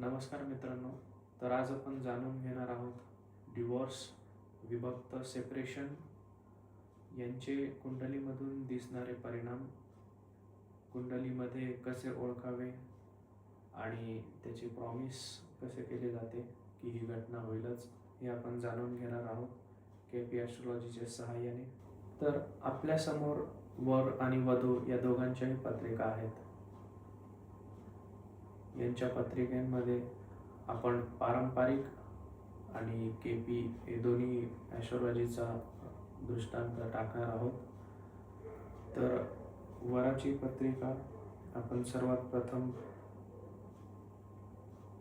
नमस्कार मित्रांनो. तर आज आपण जाणून घेणार आहोत डिवोर्स, विभक्त, सेपरेशन यांचे कुंडलीमधून दिसणारे परिणाम, कुंडलीमध्ये कसे ओळखावे आणि त्याचे प्रॉमिस कसे केले जाते की ही घटना होईलच, हे आपण जाणून घेणार आहोत KP ॲस्ट्रोलॉजीच्या सहाय्याने. तर आपल्यासमोर वर आणि वधू या दोघांच्याही पत्रिका आहेत. यांच्या पत्रिकांमध्ये आपण पारंपरिक आणि KP हे दोन्ही ॲस्ट्रोलॉजीचा दृष्टांत टाकणार आहोत. तर वराची पत्रिका आपण सर्वात प्रथम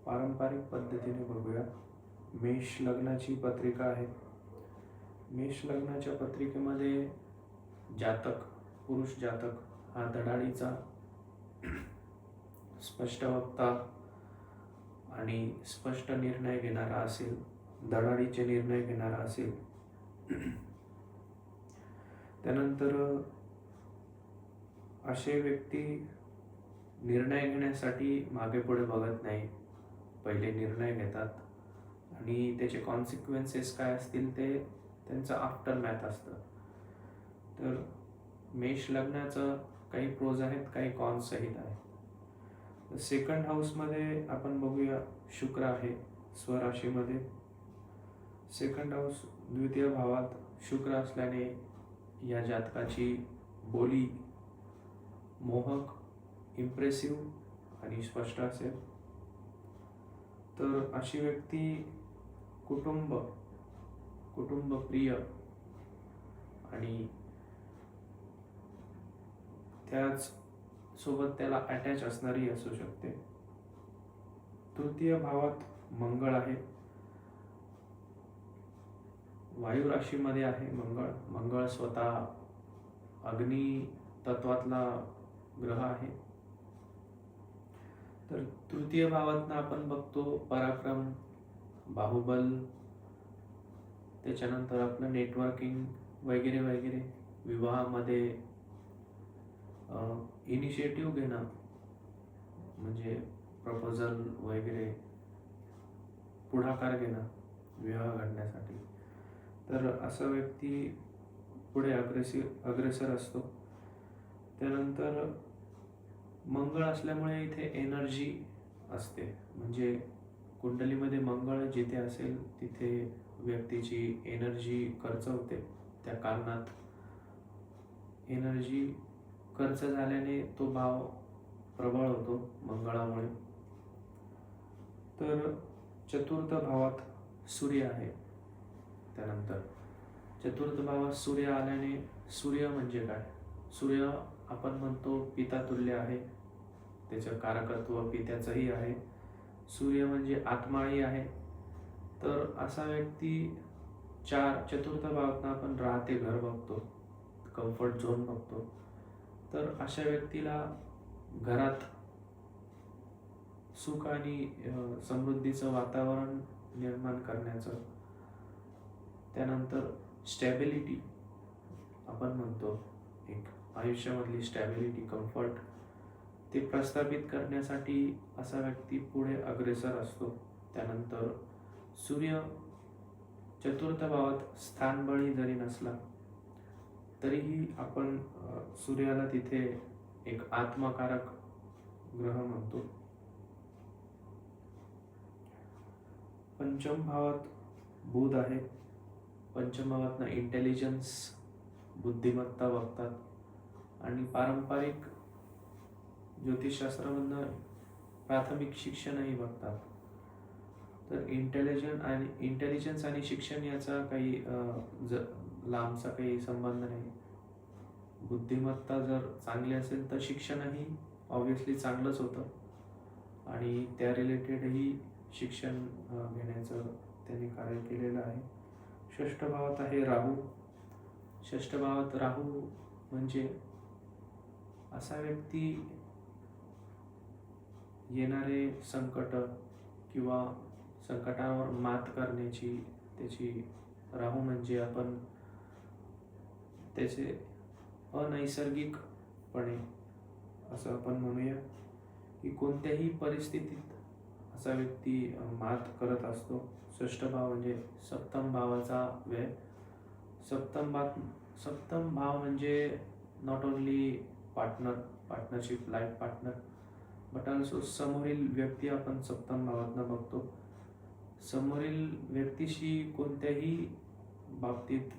पारंपरिक पद्धतीने बघूया. मेष लग्नाची पत्रिका आहे. मेष लग्नाच्या पत्रिकेमध्ये जातक, पुरुष जातक हा धडाडीचा, स्पष्ट वक्ता आणि स्पष्ट निर्णय घेणारा असेल, धडाडीचे निर्णय घेणारा असेल. त्यानंतर असे व्यक्ती निर्णय घेण्यासाठी मागे पुढे बघत नाही, पहिले निर्णय घेतात आणि त्याचे कॉन्सिक्वेन्सेस काय असतील ते त्यांचं आफ्टर मॅथ असतं. तर मेष लग्नाचं काही प्रोज आहेत, काही कॉन्स सहित आहेत. सेकंड हाऊसमध्ये आपण बघूया, शुक्र आहे स्वराशीमध्ये. सेकंड हाऊस द्वितीय भावात शुक्र असल्याने या जातकाची बोली मोहक, इम्प्रेसिव्ह आणि स्पष्ट असेल. तर अशी व्यक्ती कुटुंबप्रिय आणि त्याच सोबत त्याला अटॅच असणारी असू शकते. तृतीय भावात मंगळ आहे, वायू राशीमध्ये आहे मंगळ स्वतः अग्नी तत्वातला ग्रह आहे. तर तृतीय भावातनं आपण बघतो पराक्रम, बाहुबल, त्याच्यानंतर आपलं नेटवर्किंग वगैरे वगैरे. विवाहामध्ये इनिशिएटिव्ह घेणं, म्हणजे प्रपोजल वगैरे, पुढाकार घेणं विवाह घडण्यासाठी. तर असा व्यक्ती पुढे अग्रेसर असतो. त्यानंतर मंगळ असल्यामुळे इथे एनर्जी असते, म्हणजे कुंडलीमध्ये मंगळ जिथे असेल तिथे व्यक्तीची एनर्जी खर्च होते. त्या कारणात एनर्जी खर्च झाल्याने तो भाव प्रबळ होतो मंगळामुळे. तर चतुर्थ भावात सूर्य आहे. त्यानंतर चतुर्थ भावात सूर्य आल्याने, सूर्य म्हणजे काय? सूर्य आपण म्हणतो पितातुल्य आहे, त्याचं कारकत्व पित्याचंही आहे. सूर्य म्हणजे आत्माही आहे. तर असा व्यक्ती चतुर्थ भावातनं आपण राहते घर बघतो, कम्फर्ट झोन बघतो. तर अशा व्यक्तीला घरात सुख आणि समृद्धीचं वातावरण निर्माण करण्याचं, त्यानंतर स्टॅबिलिटी आपण म्हणतो, एक आयुष्यामधली स्टॅबिलिटी, कम्फर्ट, ते प्रस्थापित करण्यासाठी असा व्यक्ती पुढे अग्रेसर असतो. त्यानंतर सूर्य चतुर्थ भावात स्थानबळी जरी नसला तरीही आपण सूर्याला तिथे एक आत्मकारक ग्रह म्हणतो. पंचम भावात बुध आहे. पंचम भावातनं इंटेलिजन्स, बुद्धिमत्ता बघतात आणि पारंपरिक ज्योतिषशास्त्रामधनं प्राथमिक शिक्षणही बघतात. तर इंटेलिजन्स आणि शिक्षण याचा काही लांबचा काही संबंध नाही. बुद्धिमत्ता जर चांगली असेल तर शिक्षणही ऑब्व्हियसली चांगलंच होतं आणि त्या रिलेटेडही शिक्षण घेण्याचं त्यांनी कार्य केलेलं आहे. षष्ठ भावात आहे राहू. षष्ठ भावात राहू म्हणजे असा व्यक्ती येणारे संकट किंवा संकटावर मात करण्याची त्याची, राहू म्हणजे आपण त्याचे अनैसर्गिकपणे असं आपण म्हणूया की कोणत्याही परिस्थितीत भावाचा व्यक्ती मात करत असतो. षष्ठ भाव म्हणजे सप्तम भावाचा वेळ. सप्तम भाव म्हणजे not only partnership, life partner, but also समोरील व्यक्ती आपण सप्तम भावातनं बघतो. समोरील व्यक्तीशी कोणत्याही बाबतीत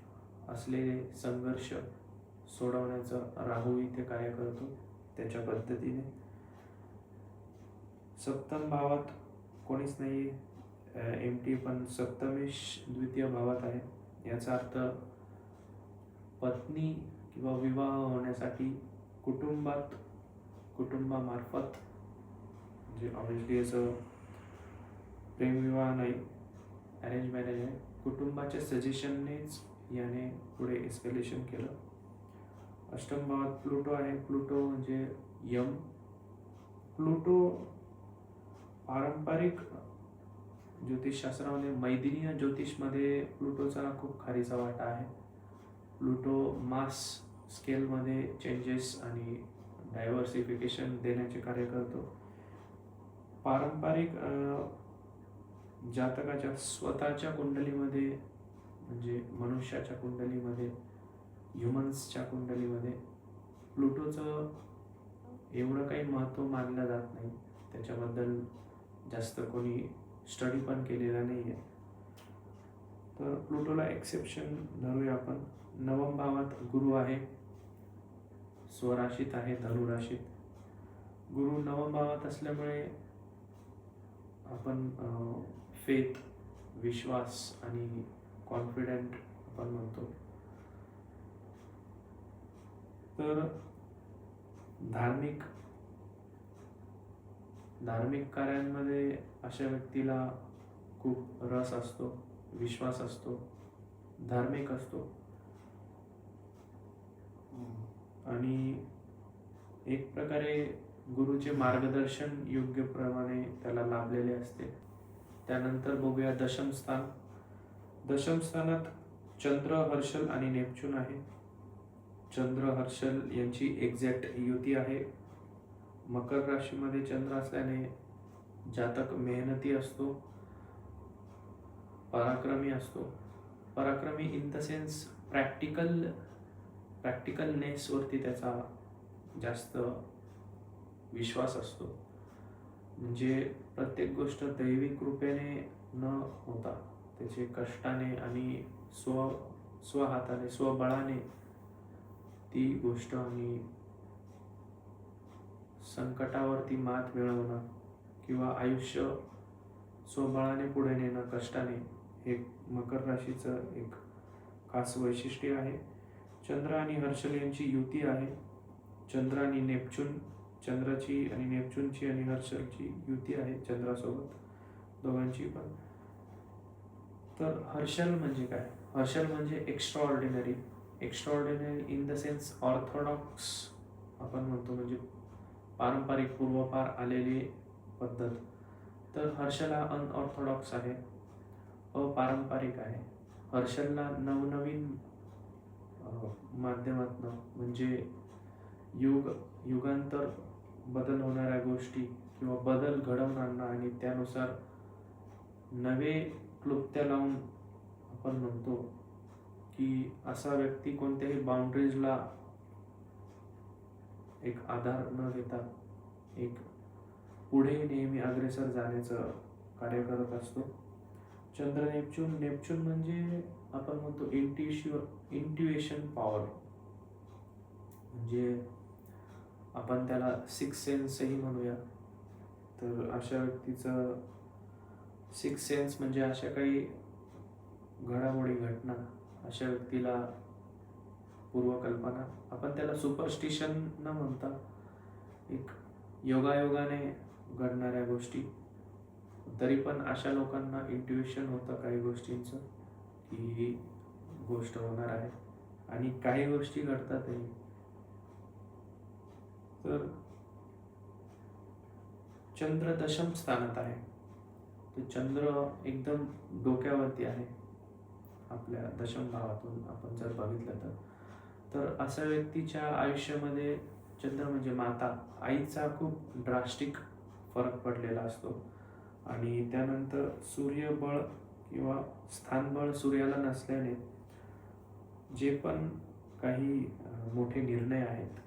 असलेले संघर्ष सोडवण्याचं राहू इथे कार्य करतो त्याच्या पद्धतीने. सप्तम भावात कोणीच नाही, एमटी पण सप्तमेश द्वितीय भावात आहे. याचा अर्थ पत्नी किंवा विवाह होण्यासाठी कुटुंबामार्फत, म्हणजे ऑब्विसली याचं प्रेमविवाह नाही, अरेंज मॅरेज आहे, कुटुंबाच्या सजेशननेच याने पुढे एस्केलेशन केलं. अष्टम भावात प्लुटो आहे. प्लुटो म्हणजे यम. प्लुटो पारंपरिक ज्योतिषशास्त्रामध्ये, मैदिनीय ज्योतिषमध्ये प्लुटोचा खूप खारीचा वाटा आहे. प्लुटो मास स्केलमध्ये चेंजेस आणि डायव्हर्सिफिकेशन देण्याचे कार्य करतो. पारंपरिक जातकाच्या स्वतःच्या कुंडलीमध्ये, म्हणजे मनुष्याच्या कुंडलीमध्ये, ह्युमन्सच्या कुंडलीमध्ये प्लुटोचं एवढं काही महत्त्व मानलं जात नाही. त्याच्याबद्दल जास्त कोणी स्टडी पण केलेला नाही आहे. तर प्लुटोला एक्सेप्शन धरूया आपण. नवम भावात गुरु आहे, स्वराशीत आहे, धनुराशीत. गुरु नवम भावात असल्यामुळे आपण फेथ, विश्वास आणि कॉन्फिडेंट आपण म्हणतो. तर धार्मिक कार्यांमध्ये अशा व्यक्तीला खूप रस असतो, विश्वास असतो, धार्मिक असतो आणि एक प्रकारे गुरुचे मार्गदर्शन योग्य प्रमाणे त्याला लाभलेले असते. त्यानंतर बघूया दशम स्थान. दशम स्थानात चंद्र, हर्षल आणि नेपच्यून आहे. चंद्र हर्षल यांची एक्झॅक्ट युती आहे. मकर राशीमध्ये चंद्र असल्याने जातक मेहनती असतो, पराक्रमी असतो. पराक्रमी इन द सेन्स प्रॅक्टिकलनेसवरती त्याचा जास्त विश्वास असतो. म्हणजे प्रत्येक गोष्ट दैवी कृपेने न होता त्याचे कष्टाने आणि स्वहाताने, स्वबळाने ती गोष्ट आणि संकटावरती मात मिळवणं किंवा आयुष्य स्वबळाने पुढे नेणं कष्टाने, हे मकर राशीचं एक खास वैशिष्ट्य आहे. चंद्र आणि हर्षल यांची युती आहे. चंद्र आणि नेपच्यून, चंद्राची आणि नेपच्यूनची आणि हर्षलची युती आहे चंद्रासोबत, दोघांची पण. तर हर्षल म्हणजे काय? हर्षल म्हणजे extraordinary in the sense Orthodox आपण म्हणतो, म्हणजे पारंपरिक पूर्वपार आलेली पद्धत. तर हर्षल हा अनऑर्थोडॉक्स आहे, अपारंपरिक आहे. हर्षलला नवनवीन माध्यमातनं, म्हणजे युगांतर बदल होणाऱ्या गोष्टी किंवा बदल घडवून आणणं आणि त्यानुसार नवे क्लुप्त्या लावून आपण म्हणतो की असा व्यक्ती कोणत्याही बाउंड्रीजला एक आधार न देता एक पुढे नेहमी अग्रेसर जाण्याचं कार्य करत असतो. चंद्र नेपच्यून म्हणजे आपण म्हणतो इंट्युएशन पॉवर, म्हणजे आपण त्याला सिक्स सेन्सही म्हणूया. तर अशा व्यक्तीचं सिक्स सेन्स म्हणजे अशा काही घडामोडी, घटना, अशा व्यक्तीला पूर्वकल्पना, आपण त्याला सुपरस्टिशन न म्हणता एक योगायोगाने घडणाऱ्या गोष्टी, तरी पण अशा लोकांना इंट्युएशन होतं काही गोष्टींचं की ही गोष्ट होणार आहे आणि काही गोष्टी घडतातही. तर चंद्र दशम स्थानात आहे. तो चंद्र एकदम डोक्यावरती आहे आपल्या दशम भावातून आपण जर बघितलं तर अशा व्यक्तीच्या आयुष्यामध्ये चंद्र म्हणजे माता, आईचा खूप ड्रास्टिक फरक पडलेला असतो. आणि त्यानंतर सूर्यबळ किंवा स्थानबळ सूर्याला नसल्याने जे पण काही मोठे निर्णय आहेत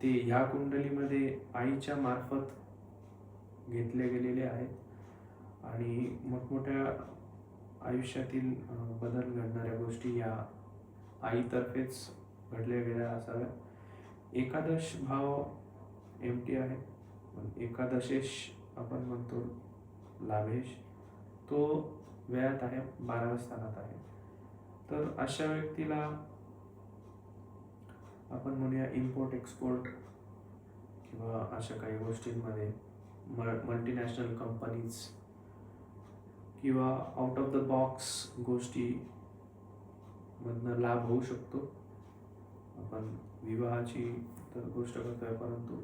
ते ह्या कुंडलीमध्ये आईच्या मार्फत घेतले गेलेले आहेत आणि मोठमोठ्या आयुष्यातील बदल घडणाऱ्या गोष्टी या आईतर्फेच घडल्या गेल्या असाव्या. एकादश भाव एमटी आहे, एकादशेश आपण म्हणतो लाभेश, तो व्ययात आहे, 12व्या स्थानात आहे. तर अशा व्यक्तीला आपण म्हणूया इम्पोर्ट एक्सपोर्ट किंवा अशा काही गोष्टींमध्ये मल्टीनॅशनल कंपनीज किंवा आउट ऑफ द बॉक्स गोष्टी मधनं लाभ होऊ शकतो. आपण विवाहाची तर गोष्ट करतोय, परंतु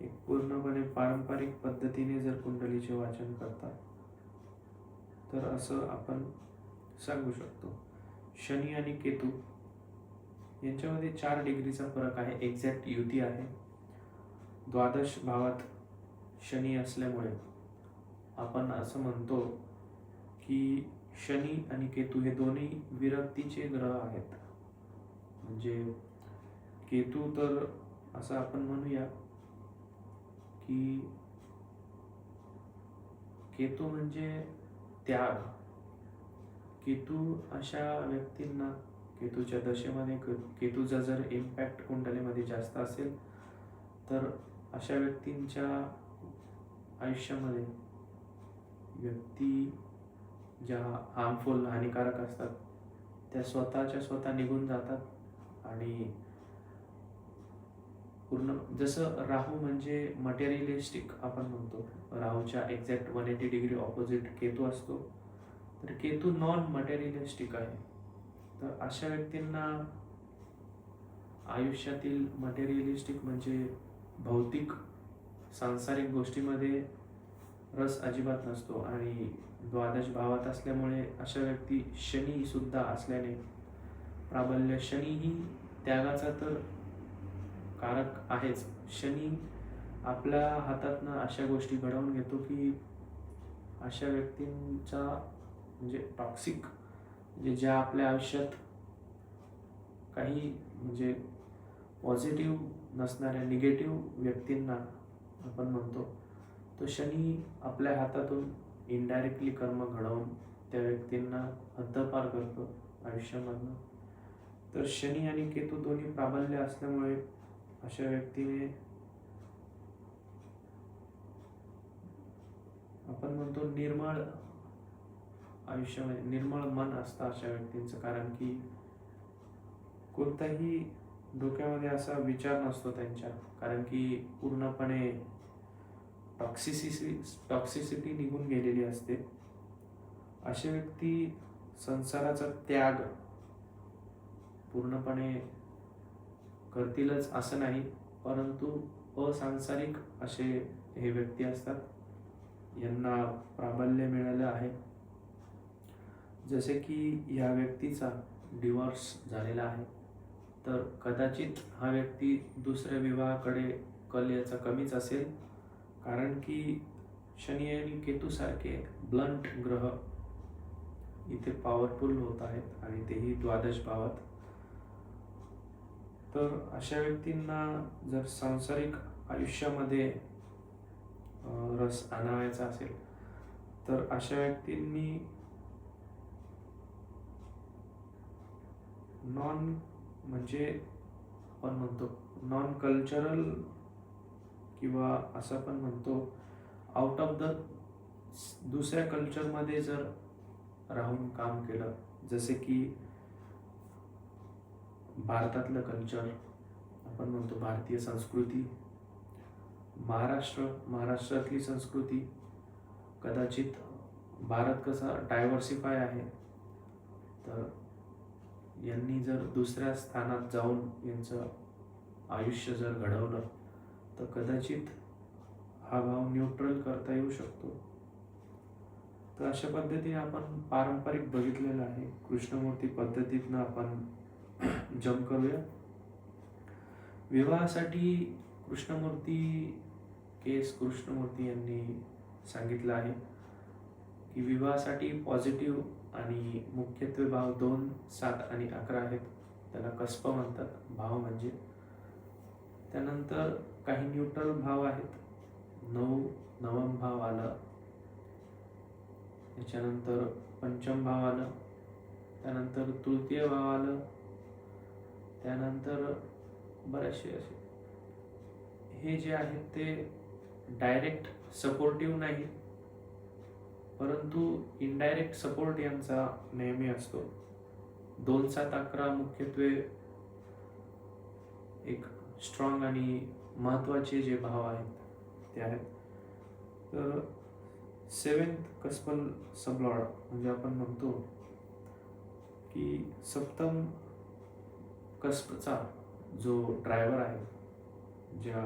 एक पूर्णपणे पारंपरिक पद्धतीने जर कुंडलीचे वाचन करतात तर असं आपण सांगू शकतो. शनी आणि केतू यांच्यामध्ये 4 डिग्रीचा फरक आहे, एक्झॅक्ट युती आहे. द्वादश भावात शनी असल्यामुळे आपण असं म्हणतो की शनी आणि केतू हे दोन्ही विरक्तीचे ग्रह आहेत. म्हणजे केतू तर असं आपण म्हणूया की केतू म्हणजे त्याग. केतू अशा व्यक्तींना, केतूच्या दशेमध्ये केतूचा जर इम्पॅक्ट कुंडलीमध्ये जास्त असेल तर अशा व्यक्तींच्या आयुष्यामध्ये व्यक्ती ज्या हार्मफुल हानिकारक असतात त्या स्वतः निघून जातात. आणि पूर्ण जसं राहू म्हणजे मटेरियलिस्टिक आपण म्हणतो, राहूच्या एक्झॅक्ट 180 डिग्री ऑपोजिट केतू असतो, तर केतू नॉन मटेरियलिस्टिक आहे. तर अशा व्यक्तींना आयुष्यातील मटेरियलिस्टिक म्हणजे भौतिक सांसारिक गोष्टीमध्ये रस अजिबात नसतो. आणि द्वादश भावात असल्यामुळे अशा व्यक्ती शनी सुद्धा असल्याने प्राबल्य, शनी ही त्यागाचा तर कारक आहेच. शनी आपल्या हातातनं अशा गोष्टी घडवून घेतो की अशा व्यक्तींचा म्हणजे टॉक्सिक, म्हणजे ज्या आपल्या आयुष्यात काही म्हणजे पॉझिटिव्ह नसणाऱ्या निगेटिव्ह व्यक्तींना आपण म्हणतो, तो शनी आपल्या हातातून इनडायरेक्टली कर्म घडवून त्या व्यक्तींना हद्दपार करतो आयुष्यामधनं. तर शनी आणि केतू दोन्ही प्राबल्य असल्यामुळे अशा व्यक्तीने आपण म्हणतो निर्मळ आयुष्यामध्ये निर्मळ मन असतं अशा व्यक्तींचं. कारण की कोणताही डोक्यामध्ये असा विचार नसतो त्यांच्या, कारण की पूर्णपणे टॉक्सिसिटी निघून गेलेली असते. अशा व्यक्ती संसाराचा त्याग पूर्णपणे करतीलच असं नाही, परंतु असंसारिक असे हे व्यक्ती असतात, यांना प्राबल्य मिळालं आहे. जसे की या व्यक्तीचा डिवोर्स झालेला आहे, तर कदाचित हा व्यक्ती दुसऱ्या विवाहाकडे कल याचा कमीच असेल. कारण की शनी आणि केतू सारखे ब्लंट ग्रह इथे पॉवरफुल होत आहेत आणि तेही द्वादश भावात. तर अशा व्यक्तींना जर सांसारिक आयुष्यामध्ये रस आणायचा असेल तर अशा व्यक्तींनी म्हणजे आपण म्हणतो नॉन कल्चरल किंवा असं पण म्हणतो आउट ऑफ द दुसऱ्या कल्चरमध्ये जर राहून काम केलं, जसे की भारतातलं आपण म्हणतो भारतीय संस्कृती, महाराष्ट्रातली संस्कृती, कदाचित भारत कसा डायव्हर्सिफाय आहे, तर यांनी जर दुसऱ्या स्थानात जाऊन यांचं आयुष्य जर घडवलं तर कदाचित हा भाव न्यूट्रल करता येऊ शकतो. तर अशा पद्धतीने आपण पारंपरिक बघितलेलं आहे. कृष्णमूर्ती पद्धतीतनं आपण जंप करूया. विवाहासाठी कृष्णमूर्ती यांनी सांगितलं आहे की विवाहासाठी पॉझिटिव्ह आणि मुख्यत्वे भाव 2, 7 आणि 11 आहेत. त्याला कस्प म्हणतात, भाव म्हणजे. त्यानंतर काही न्यूट्रल भाव आहेत. 9 नवम भाव आलं, त्याच्यानंतर पंचम भाव आलं, त्यानंतर तृतीय भाव आलं, त्यानंतर बरेचसे असे हे जे आहेत ते डायरेक्ट सपोर्टिव्ह नाही, परंतु इनडायरेक्ट सपोर्ट यांचा नेहमी असतो. 2, 7, 11 मुख्यत्वे एक स्ट्रॉंग आणि महत्वाचे जे भाव आहेत ते आहेत. तर 7th कस्पल सबलॉर्ड म्हणजे आपण म्हणतो की सप्तम कस्पचा जो ड्रायव्हर आहे, ज्या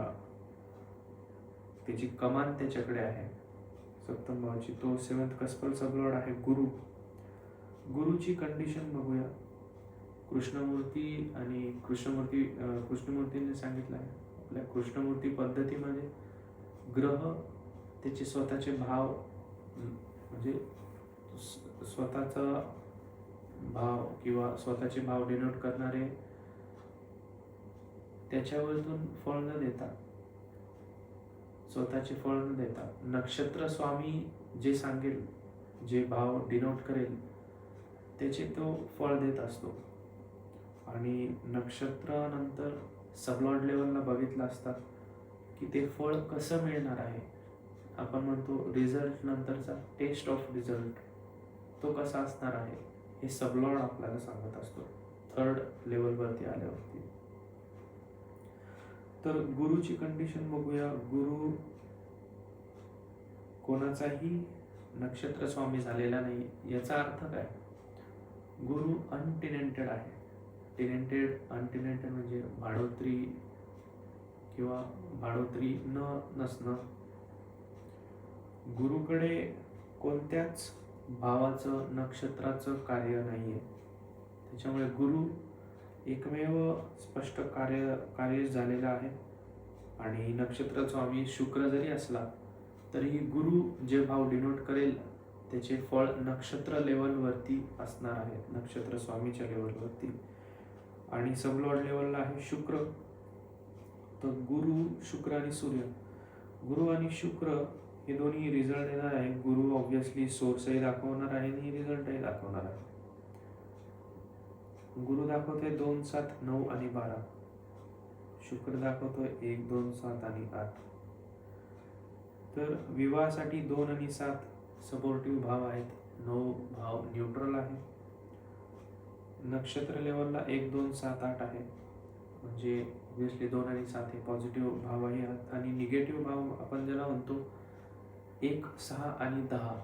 त्याची कमान त्याच्याकडे आहे सप्तम भावाची, तो 7th कस्पल सबलॉर्ड आहे गुरु. गुरुची कंडिशन बघूया. कृष्णमूर्ती आणि कृष्णमूर्तीने सांगितलं आहे आपल्या कृष्णमूर्ती पद्धतीमध्ये ग्रह त्याचे स्वतःचे भाव म्हणजे स्वतःचा भाव किंवा स्वतःचे भाव डिनोट करणारे त्याच्यावरून फळ न देता, स्वतःचे फळ न देता नक्षत्र स्वामी जे सांगेल, जे भाव डिनोट करेल त्याचे तो फळ देत असतो. आणि नक्षत्रानंतर सबलॉर्ड लेवलला बघितलं असता की ते फळ कसं मिळणार आहे, आपण म्हणतो रिझल्ट नंतरचा टेस्ट ऑफ रिझल्ट तो कसा असणार आहे हे सबलॉर्ड आपल्याला सांगत असतो 3rd लेवलवरती आल्यावरती. तर गुरुची कंडिशन बघूया. गुरु कोणाचाही नक्षत्र स्वामी झालेला नाही. याचा अर्थ काय? गुरु अनटेनेंटेड आहे. अनटेनेंटेड म्हणजे भाडोत्री किंवा भाडोत्री नसणं. गुरुकडे कोणत्याच भावाचं नक्षत्राचं कार्य नाहीये. त्याच्यामुळे गुरु एकमेव स्पष्ट कार्य झालेला आहे. आणि नक्षत्र स्वामी शुक्र जरी असला तरीही गुरु जे भाव डिनोट करेल त्याचे फळ नक्षत्र लेवलवरती असणार आहे, नक्षत्र स्वामीच्या लेवलवरती. आणि सबलॉर्ड लेवलला आहे शुक्र. तर गुरु, शुक्र आणि सूर्य, गुरु आणि शुक्र हे दोन्ही रिझल्ट देणार आहे. गुरु ऑब्व्हियसली सोर्सही दाखवणार आहे आणि रिझल्टही दाखवणार आहे. गुरु दाखवतोय 2, 7, 9 आणि 12. शुक्र दाखवतोय 1, 2, 7 आणि 8. तर विवाहासाठी 2 आणि 7 सपोर्टिव्ह भाव आहेत. 9 भाव न्यूट्रल आहे. नक्षत्र लेवलला 1, 2, 7, 8 आहे. म्हणजे ऑब्व्हियसली 2 आणि 7 हे पॉझिटिव्ह भावही आहेत. आणि निगेटिव्ह भाव आपण ज्याला म्हणतो 1, 6 आणि 10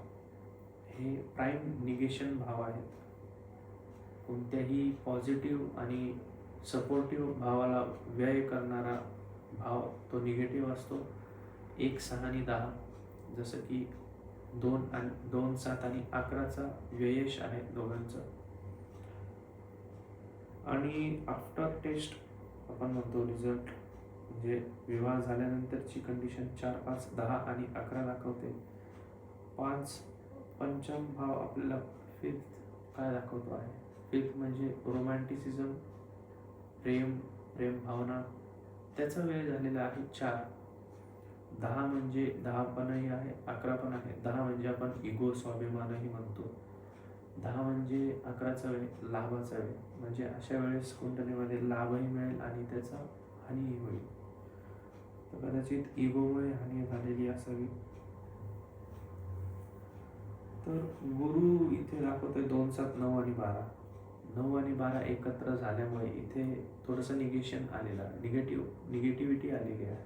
हे प्राईम निगेशन भाव आहेत. कोणत्याही पॉझिटिव्ह आणि सपोर्टिव्ह भावाला व्यय करणारा भाव तो निगेटिव्ह असतो. 1, 6 आणि 10 जसं की 2, 7 आणि 11चा व्ययेश आहे दोघांचं. आणि आफ्टर टेस्ट आपण म्हणतो रिझल्ट म्हणजे विवाह झाल्यानंतरची कंडिशन 4, 5, 10 आणि 11 दाखवते. 5 पंचम भाव आपल्याला 5th काय दाखवतो आहे. 5th म्हणजे रोमॅन्टिसिझम, प्रेम भावना, त्याचा वेळ झालेला आहे 4. 10 म्हणजे 10 पणही आहे, 11 पण आहे. 10 म्हणजे आपण इगो, स्वाभिमानही म्हणतो. 10 म्हणजे 11चा वेळ, लाभाचा वेळ. म्हणजे अशा वेळेस कुंडलीमध्ये लाभही मिळेल आणि त्याचा हानीही होईल. तर कदाचित इगोमुळे हानी झालेली असावी. तर गुरु इथे दाखवतोय 2, 7, 9 आणि 12. 9 आणि 12 एकत्र झाल्यामुळे इथे थोडंसं निगेशन आलेलं आहे, निगेटिव्हिटी आलेली आहे.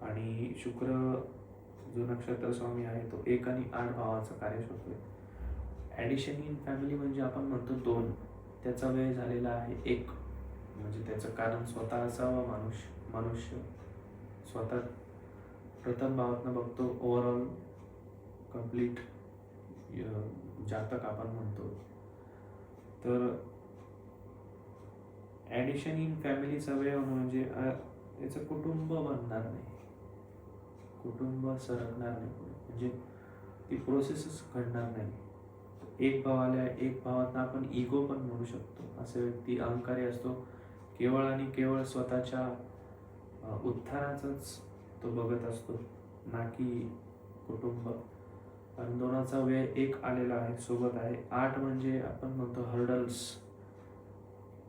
आणि शुक्र जो नक्षत्र स्वामी आहे तो 1 आणि 8 भावाचं कार्य शोधतोय. ॲडिशन इन फॅमिली म्हणजे आपण म्हणतो 2, त्याचा वेळ झालेला आहे 1. म्हणजे त्याचं कारण स्वतः असावा मनुष्य स्वतः प्रथम भावातनं बघतो. ओव्हरऑल कम्प्लीट जातक आपण म्हणतो. तर ॲडिशन इन फॅमिलीचा वेळ म्हणजे याचं कुटुंब बनणार नाही, कुटुंब सरकणार नाही. म्हणजे ती प्रोसेसच घडणार नाही. एक भाव आल्या, एक भावात आपण इगो पण म्हणू शकतो. असा व्यक्ती अहंकारी असतो, केवळ आणि केवळ स्वतःच्या उत्थानाचंच तो बघत असतो, ना की कुटुंब. कारण दोनाचा वेळ एक आलेला आहे, सोबत आहे. 8 म्हणजे आपण म्हणतो हर्डल्स,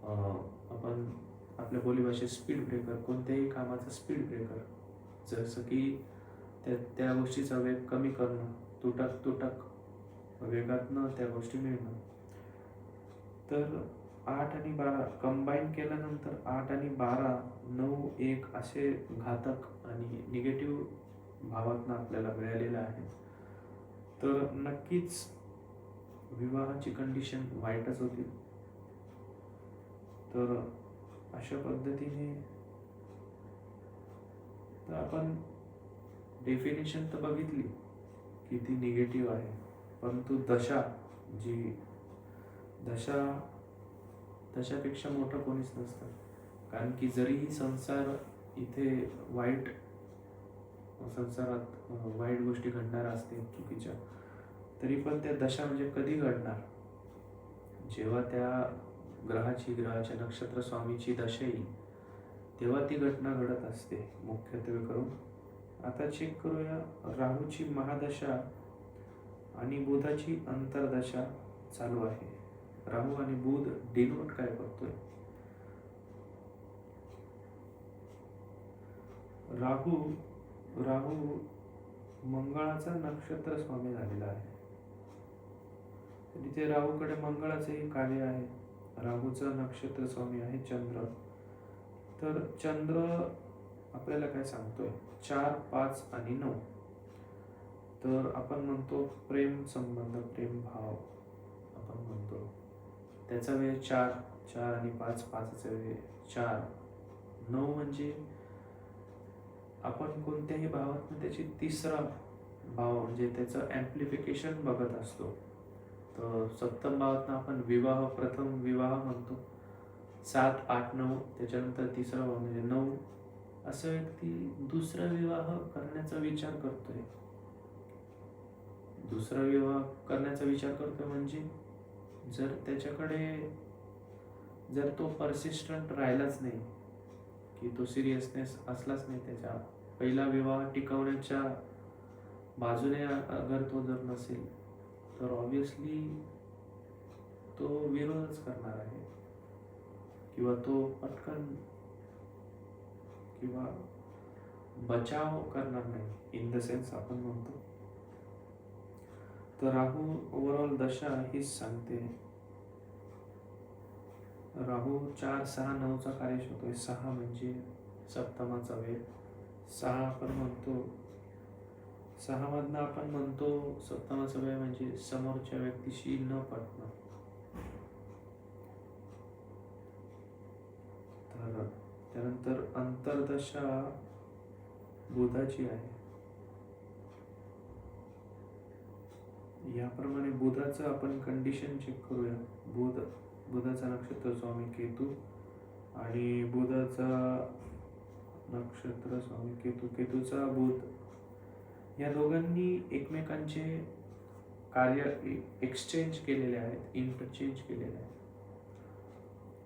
आपण आपल्या बोलीभाषेत स्पीड ब्रेकर, कोणत्याही कामाचा स्पीड ब्रेकर. जसं की त्या गोष्टीचा वेग कमी करणं, तुटक वेगातनं त्या गोष्टी मिळणं. तर 8 आणि 12 कंबाईन केल्यानंतर 8 आणि 12, 9, 1 असे घातक आणि निगेटिव्ह भावातनं आपल्याला मिळालेलं आहे. तर नक्कीच विवाहाची कंडिशन वाईटच होती. तर अशा पद्धतीने तर आपण डेफिनेशन तर बघितली की ती निगेटिव्ह आहे, परंतु दशापेक्षा मोठं कोणीच नसतं. कारण की जरीही संसार इथे संसारात वाईट गोष्टी घडणार असतील चुकीच्या, तरी पण त्या दशा म्हणजे कधी घडणार, जेव्हा त्या ग्रहाच्या नक्षत्र स्वामीची दशा येईल तेव्हा ती घटना घडत असते मुख्यत्वे करून. आता चेक करूया राहूची महादशा आणि बुधाची अंतरदशा चालू आहे. राहू आणि बुध डिनोट काय करतोय? राहू मंगळाचा नक्षत्र स्वामी झालेला आहे. तिथे राहूकडे मंगळाचेही कार्य आहे. राहूचा नक्षत्र स्वामी आहे चंद्र. तर चंद्र आपल्याला काय सांगतोय? 4, 5 आणि 9. तर आपण म्हणतो प्रेम संबंध, प्रेम भाव आपण म्हणतो. त्याचा वेळ 4 आणि 5, 5चा वेळ 4. 9 म्हणजे आपण कोणत्याही भावात त्याची तिसरा भाव म्हणजे त्याचं ॲम्प्लिफिकेशन बघत असतो. तर सप्तम भावात आपण प्रथम विवाह म्हणतो. 7, 8, 9 त्याच्यानंतर तिसरा भाव म्हणजे 9. असं व्यक्ती दुसरा विवाह करण्याचा विचार करतोय. दुसरा विवाह करण्याचा विचार करतोय म्हणजे जर तो परसिस्टंट राहिलाच नाही, की तो सिरियसनेस असलाच नाही, त्याच्या पहिला विवाह टिकवण्याच्या बाजूने अगर तो जर नसेल, तर ऑब्विसली तो विरोधच करणार आहे, किंवा तो पटकन किंवा बचाव करणार नाही इन द सेन्स आपण म्हणतो. तर राहू ओव्हरऑल दशा हीच सांगते. राहू 4, 6, 9चा कार्य होतोय. 6 म्हणजे सप्तमाचा वेळ. 6 आपण म्हणतो, 6 मधनं आपण म्हणतो सप्तमाचा वेळ म्हणजे समोरच्या व्यक्तीशी न पटणं. तर त्यानंतर अंतरदशा बुधाची आहे. याप्रमाणे बुधाचं आपण कंडिशन चेक करूया. बुधाचा नक्षत्र स्वामी केतू आणि बुधाचा नक्षत्र स्वामी केतूचा बुध, या दोघांनी एकमेकांचे कार्य एक्सचेंज केलेले आहेत, इंटरचेंज केलेले आहेत.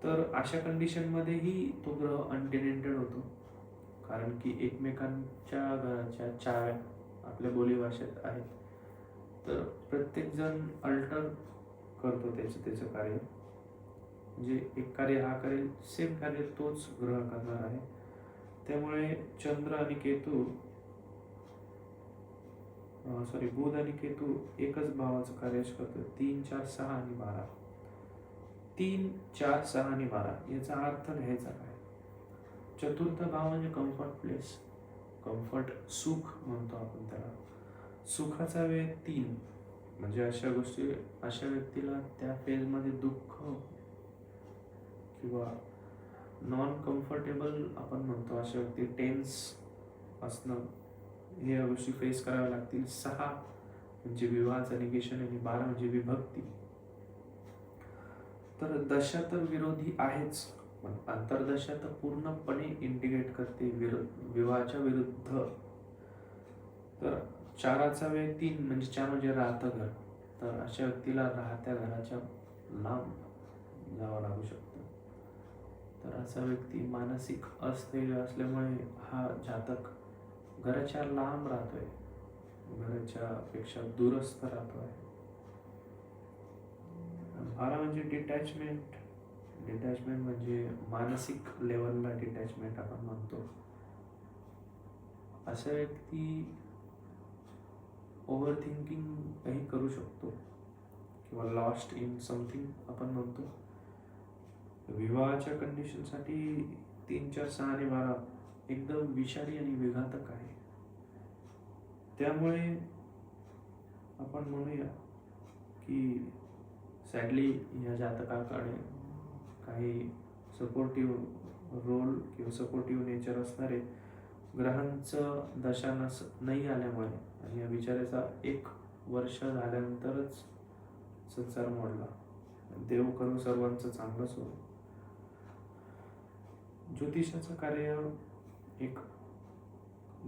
तर अशा कंडिशनमध्येही तो ग्रह अनटेनेंटेड होतो, कारण की एकमेकांच्या घराच्या चाव्या आपल्या बोलीभाषेत आहेत. तर प्रत्येक जण अल्टर करतो त्याचं कार्य. म्हणजे एक कार्य हा करेल, सेम कार्य तोच ग्रह करणार आहे. त्यामुळे बुध आणि केतू एकच भावाचं कार्य करतो. 3, 4, 6 आणि 12. 3, 4, 6 आणि 12 याचा अर्थ घ्यायचा काय? चतुर्थ भाव म्हणजे कम्फर्ट प्लेस, कम्फर्ट, सुख म्हणतो आपण त्याला. सुखाचा वेळ 3 म्हणजे अशा व्यक्तीला त्या फेजमध्ये दुःख किंवा नॉन कम्फर्टेबल आपण म्हणतो, अशा व्यक्ती टेन्स असणं, या गोष्टी फेस कराव्या लागतील. 6 म्हणजे विवाहाचं निगेशन आणि 12 म्हणजे विभक्ती. तर दशा तर विरोधी आहेच, पण अंतरदशा तर पूर्णपणे इंडिकेट करते विवाहाच्या विरुद्ध. तर 4चा व्यय 3 म्हणजे 4 म्हणजे राहतं घर. तर अशा व्यक्तीला राहत्या घराच्या लांब जावं लागू शकतं. तर असा व्यक्ती मानसिक अस्थिर असल्यामुळे हा जातक घराच्या लांब राहतोय, घराच्या पेक्षा दूरस्थ राहतोय. 12 म्हणजे डिटॅचमेंट. डिटॅचमेंट म्हणजे मानसिक लेवलला डिटॅचमेंट आपण म्हणतो. अशा व्यक्ती ओव्हर थिंकिंग काही करू शकतो किंवा लॉस्ट इन समथिंग आपण म्हणतो. विवाहाच्या कंडिशनसाठी 3, 4, 6 आणि 12 एकदम विषारी आणि विघातक आहे. त्यामुळे आपण म्हणूया की सॅडली या जातकाकडे काही सपोर्टिव्ह रोल किंवा सपोर्टिव्ह नेचर असणारे ग्रहांचं दशा नाही आल्यामुळे आणि या विचाराचा 1 वर्ष झाल्यानंतरच संसार मोडला. देव करू सर्वांचं चांगलंच हो. ज्योतिषाचं कार्य एक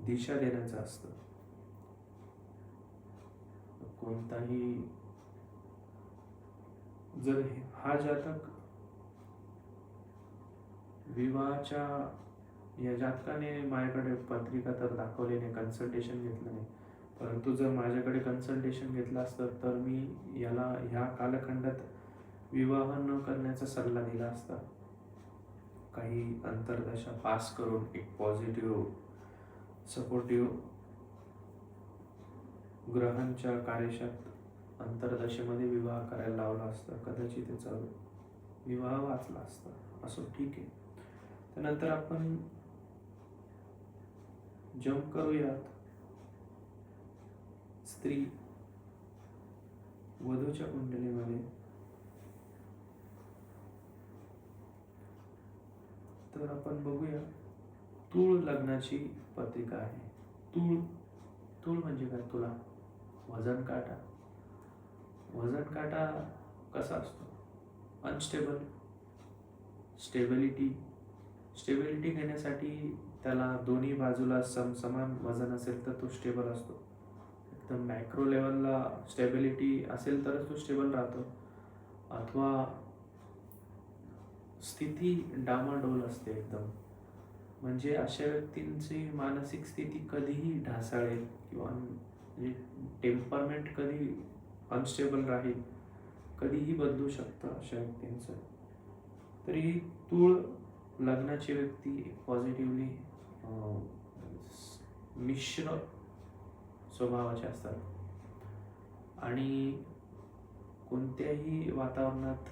दिशा देण्याचं असतं. कोणताही जर हा जातक विवाहाच्या या जातकाने माझ्याकडे पत्रिका तर दाखवली नाही, कन्सल्टेशन घेतलं नाही, परंतु जर माझ्याकडे कन्सल्टेशन घेतलं असतं तर मी याला ह्या कालखंडात विवाह न करण्याचा सल्ला दिला असता. काही अंतर्दशा पास करून एक पॉझिटिव्ह सपोर्टिव्ह ग्रहांच्या कार्यशात अंतर्दशेमध्ये विवाह करायला लावला असता. कदाचित त्याचा विवाह वाचला असता. असो, ठीक आहे. त्यानंतर आपण जम्प करूयात स्त्री वधूच्या कुंडलीमध्ये. तर आपण बघूया तूळ लग्नाची पत्रिका आहे. तूळ म्हणजे काय? तुला वजन काटा. वजन काटा कसा असतो? अनस्टेबल. स्टेबिलिटी घेण्यासाठी त्याला दोन्ही बाजूला समान वजन असेल तर तो स्टेबल असतो. एकदम मॅक्रो लेवलला स्टेबिलिटी असेल तरच तो स्टेबल राहतो. अथवा स्थिती डामाडोल असते एकदम, म्हणजे अशा व्यक्तींची मानसिक स्थिती कधीही ढासळेल किंवा टेम्परमेंट कधी अनस्टेबल राहील, कधीही बदलू शकतं अशा व्यक्तींचं. तरी तूळ लग्नाची व्यक्ती पॉझिटिव्हली मिश्र स्वभावाचे असतात आणि कोणत्याही वातावरणात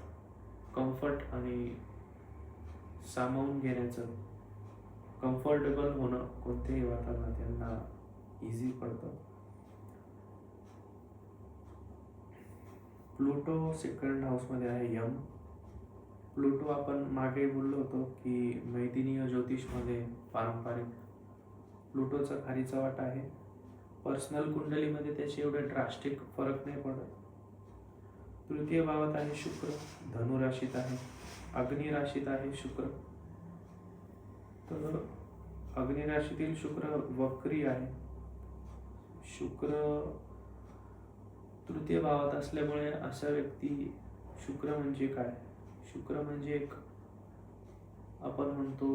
कम्फर्ट आणि सामावून घेण्याचं, कम्फर्टेबल होणं कोणत्याही वातावरणात यांना इझी पडतं. प्लुटो 2nd हाऊसमध्ये आहे यम. प्लुटो आपण मागे बोललो होतो की मैदिनीय ज्योतिषमध्ये पारंपरिक प्लुटोचा खारीचा वाटा आहे. पर्सनल कुंडलीमध्ये त्याचे एवढे ड्रास्टिक फरक नाही पडत. 3य भावात आहे शुक्र, धनु राशीत आहे, अग्नी राशीत आहे शुक्र. तर अग्नी राशीतील शुक्र वक्री आहे. शुक्र 3य भावात असल्यामुळे अशा व्यक्ती, शुक्र म्हणजे काय? शुक्र म्हणजे एक आपण म्हणतो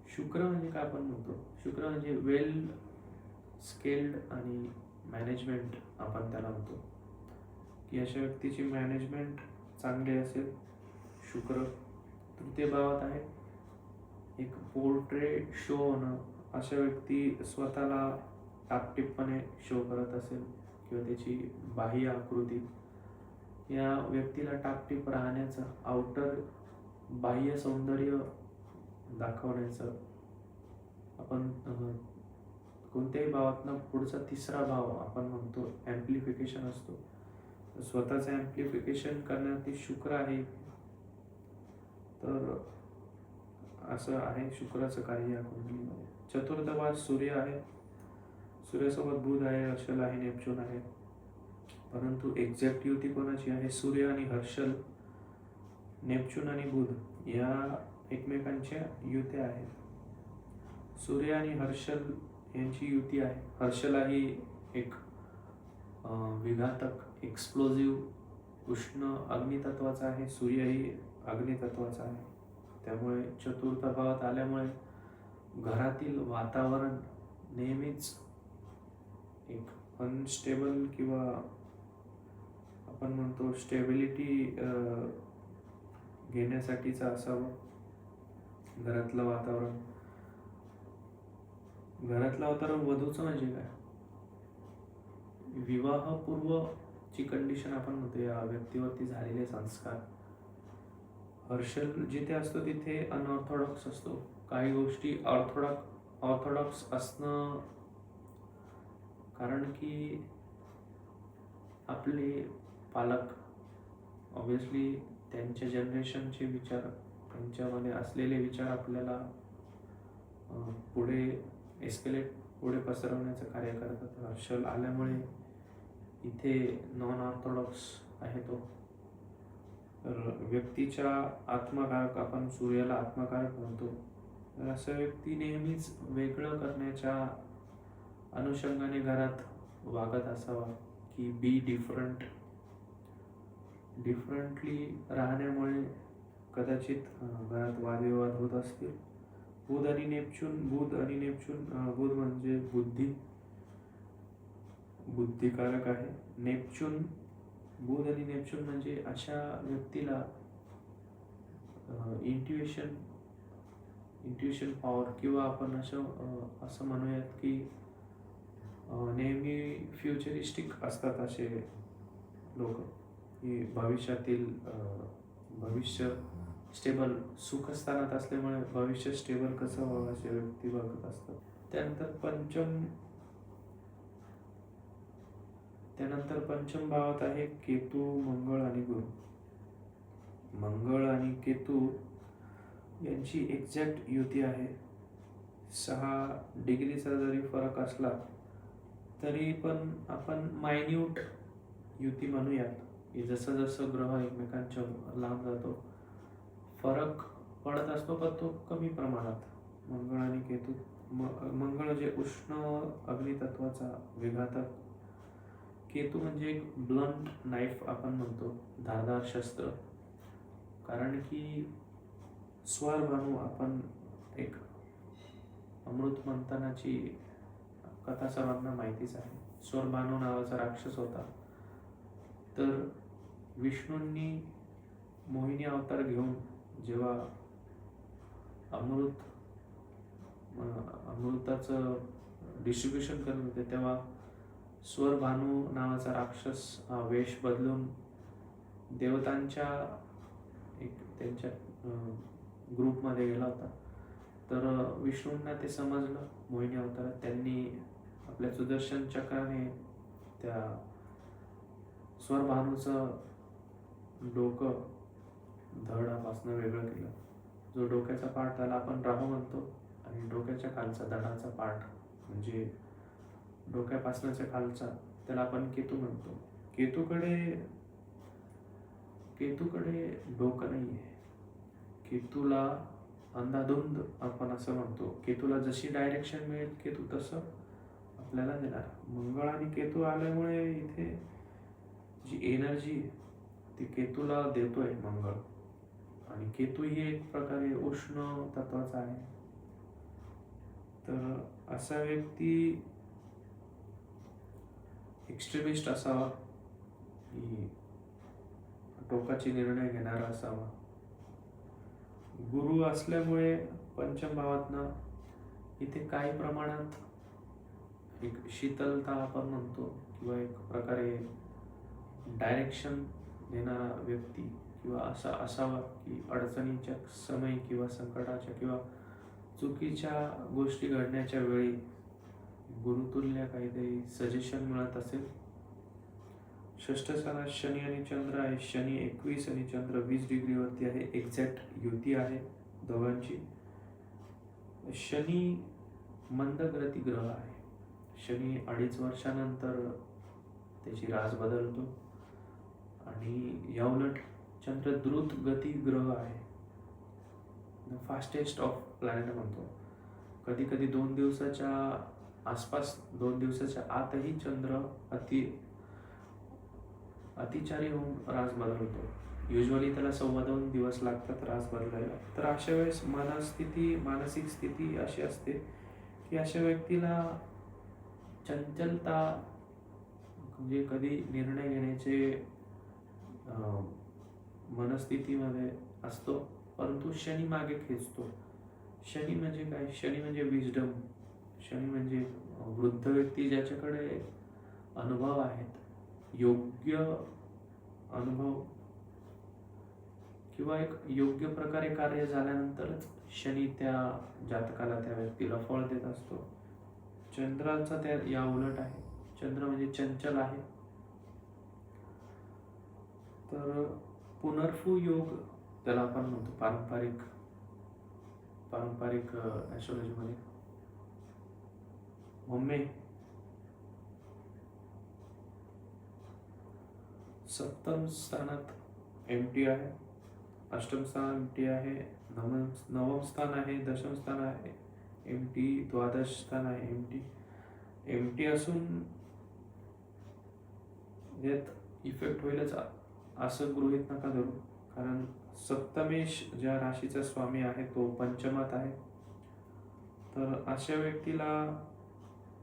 शुक्र म्हणजे काय आपण म्हणतो? शुक्र म्हणजे वेल स्केल्ड आणि मॅनेजमेंट आपण त्याला म्हणतो की अशा व्यक्तीची मॅनेजमेंट चांगली असेल. शुक्र 3य भावात आहे. एक पोर्ट्रेट शो होणं, अशा व्यक्ती स्वतःला टापटीपपणे शो करत असेल किंवा त्याची बाह्य आकृती, या व्यक्तीला टापटीप राहण्याचं, आउटर बाह्य सौंदर्य दाखवण्याचं, आपण कोणत्याही भावातनं पुढचा 3रा भाव आपण म्हणतो ॲम्प्लिफिकेशन असतो. स्वतःचं ॲम्प्लिफिकेशन करण्यासाठी शुक्र आहे. तर असं आहे शुक्राचं कार्य या कुंडलीमध्ये. 4th भाव सूर्य आहे. सूर्यासोबत बुध आहे, हर्षल आहे, नेपच्यून आहे. परंतु एक्झॅक्ट युती कोणाची आहे? सूर्य आणि हर्षल, नेपच्यून आणि बुध या एकमेकांच्या युत्या आहेत. सूर्य आणि हर्षल यांची युती आहे. हर्षला ही एक विघातक एक्सप्लोजिव्ह उष्ण अग्नितत्वाचा आहे. सूर्यही अग्नितत्वाचा आहे. त्यामुळे चतुर्थ भावात आल्यामुळे घरातील वातावरण नेहमीच एक अनस्टेबल किंवा आपण म्हणतो स्टेबिलिटी घेण्यासाठीचं असावं घरातलं वातावरण. घरातलं वातावरण वधूचं म्हणजे काय, विवाहपूर्वची कंडिशन आपण म्हणतो, या व्यक्तीवरती झालेले संस्कार. हर्षल जिथे असतो तिथे अनऑर्थोडॉक्स असतो. काही गोष्टी ऑर्थोडॉक्स असणं, कारण की आपले पालक ऑब्विसली त्यांच्या जनरेशनचे विचार, त्यांच्यामध्ये असलेले विचार आपल्याला पुढे पसरवण्याचं कार्य करतात. हर्षल आल्यामुळे इथे नॉन ऑर्थोडॉक्स आहे तो. तर व्यक्तीच्या आत्मकारक, आपण सूर्याला आत्मकारक म्हणतो, तर असा व्यक्ती नेहमीच वेगळं करण्याच्या अनुषंगाने घरात वागत असावा, की बी डिफरंटली राहण्यामुळे कदाचित घरात वादविवाद होत असतील. बुध आणि नेपच्यून, बुध म्हणजे बुद्धिकारक आहे. बुध आणि नेपच्यून म्हणजे अशा व्यक्तीला इंट्युशन पॉवर, किंवा आपण असं म्हणूयात की नेहमी फ्युचरिस्टिक असतात असे लोक, की भविष्य स्टेबल, सुखस्थानात असल्यामुळे भविष्य स्टेबल कसं व्हावं असे व्यक्ती बघत असतात. त्यानंतर पंचम भावात आहे केतू, मंगळ आणि गुरु. मंगळ आणि केतू यांची एक्झॅक्ट युती आहे. 6 डिग्रीचा जरी फरक असला तरी पण आपण मायन्यूट युती म्हणूयात, की जसं जसं ग्रह एकमेकांच्या लांब जातो फरक पडत असतो, पण तो कमी प्रमाणात. मंगळ आणि केतू, मंगळ जे उष्ण अग्नितत्वाचा विघातक, केतू म्हणजे एक ब्लंट नाईफ आपण म्हणतो, धारदार शस्त्र. कारण की स्वरभानू, आपण एक अमृत मंथनाची कथा सर्वांना माहितीच आहे. स्वरभानू नावाचा राक्षस होता. तर विष्णूंनी मोहिनी अवतार घेऊन जेव्हा अमृताचं डिस्ट्रीब्युशन करत होते, तेव्हा स्वरभानू नावाचा राक्षस वेश बदलून देवतांच्या त्यांच्या ग्रुपमध्ये गेला होता. तर विष्णूंना ते समजलं मोहिनी अवतारात. त्यांनी आपल्या सुदर्शन चक्राने त्या स्वरभानूचं डोकं धडापासून वेगळं केलं. जो डोक्याचा पार्ट त्याला आपण राहू म्हणतो, आणि डोक्याच्या खालचा धडाचा पार्ट म्हणजे डोक्यापासनच्या खालचा त्याला आपण केतू म्हणतो. केतूकडे डोकं नाही आहे. केतूला अंधाधुंद आपण असं म्हणतो. केतूला जशी डायरेक्शन मिळेल केतू तसं आपल्याला देणार. मंगळ आणि केतू आल्यामुळे इथे जी एनर्जी ती केतूला देतोय मंगळ, आणि केतू ही एक प्रकारे उष्ण तत्वाचा आहे. तर असा व्यक्ती एक्स्ट्रीमिस्ट असावा, की टोकाचे निर्णय घेणारा असावा. गुरु असल्यामुळे पंचम भावातनं इथे काही प्रमाणात एक शीतलता आपण म्हणतो, किंवा एक प्रकारे डायरेक्शन देणारा व्यक्ती किंवा असा असावा, की अडचणीच्या समय किंवा संकटाच्या किंवा चुकीच्या गोष्टी घडण्याच्या वेळी गुरुतुल्य काहीतरी सजेशन मिळत असेल. षष्ठ स्थानात शनी आणि चंद्र आहे. शनी 21 आणि चंद्र 20 डिग्रीवरती आहे. एक्झॅक्ट युती आहे दोघांची. शनी मंदगती ग्रह आहे. शनी 2.5 वर्षानंतर त्याची रास बदलतो, आणि याउलट चंद्र द्रुत गती ग्रह आहे. फास्टेस्ट ऑफ प्लॅनेट म्हणतो. कधी कधी 2 दिवसाच्या आसपास, 2 दिवसाच्या आतही चंद्र अतिचारी होऊन रास बदलतो. युजली त्याला 2.25 दिवस लागतात रास बदलायला. तर अशा वेळेस मानसिक स्थिती अशी असते की अशा व्यक्तीला चंचलता, म्हणजे कधी निर्णय घेण्याचे मनस्थितीमध्ये असतो, परंतु शनी मागे खेचतो. शनी म्हणजे काय? शनी म्हणजे विजडम. शनी म्हणजे वृद्ध व्यक्ती ज्याच्याकडे अनुभव आहेत, योग्य अनुभव किंवा एक योग्य प्रकारे कार्य झाल्यानंतरच शनी त्या जातकाला, त्या व्यक्तीला फळ देत असतो. चंद्राचा त्या या उलट आहे. चंद्र म्हणजे चंचल आहे. तर पुनर्फू योग त्याला आपण म्हणतो पारंपरिक ॲस्ट्रॉलॉजीमध्ये. मम्मी, सप्तम स्थानात एमटी आहे, अष्टम स्थान एमटी आहे, नवम स्थान आहे, दशम स्थान आहे एमटी, द्वादश स्थान आहे एमटी. एमटी असून यात इफेक्ट होईलच असं गृहीत नका धरू, कारण सप्तमेश ज्या राशीचा स्वामी आहे तो पंचमात आहे. तर अशा व्यक्तीला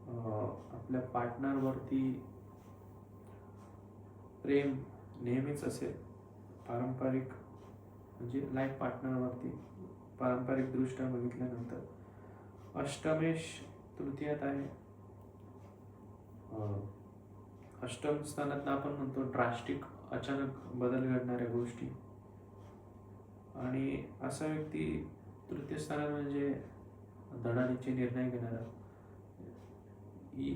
आपल्या पार्टनरवरती प्रेम नेहमीच असेल. पारंपरिक म्हणजे लाईफ पार्टनरवरती पारंपरिक दृष्ट्या बघितल्यानंतर अष्टमेश तृतीयात आहे. अष्टम स्थानात आपण म्हणतो ड्रास्टिक, अचानक बदल घडणाऱ्या गोष्टी. आणि असा व्यक्ती तृतीय स्थानात म्हणजे धडाडीचे निर्णय घेणारा,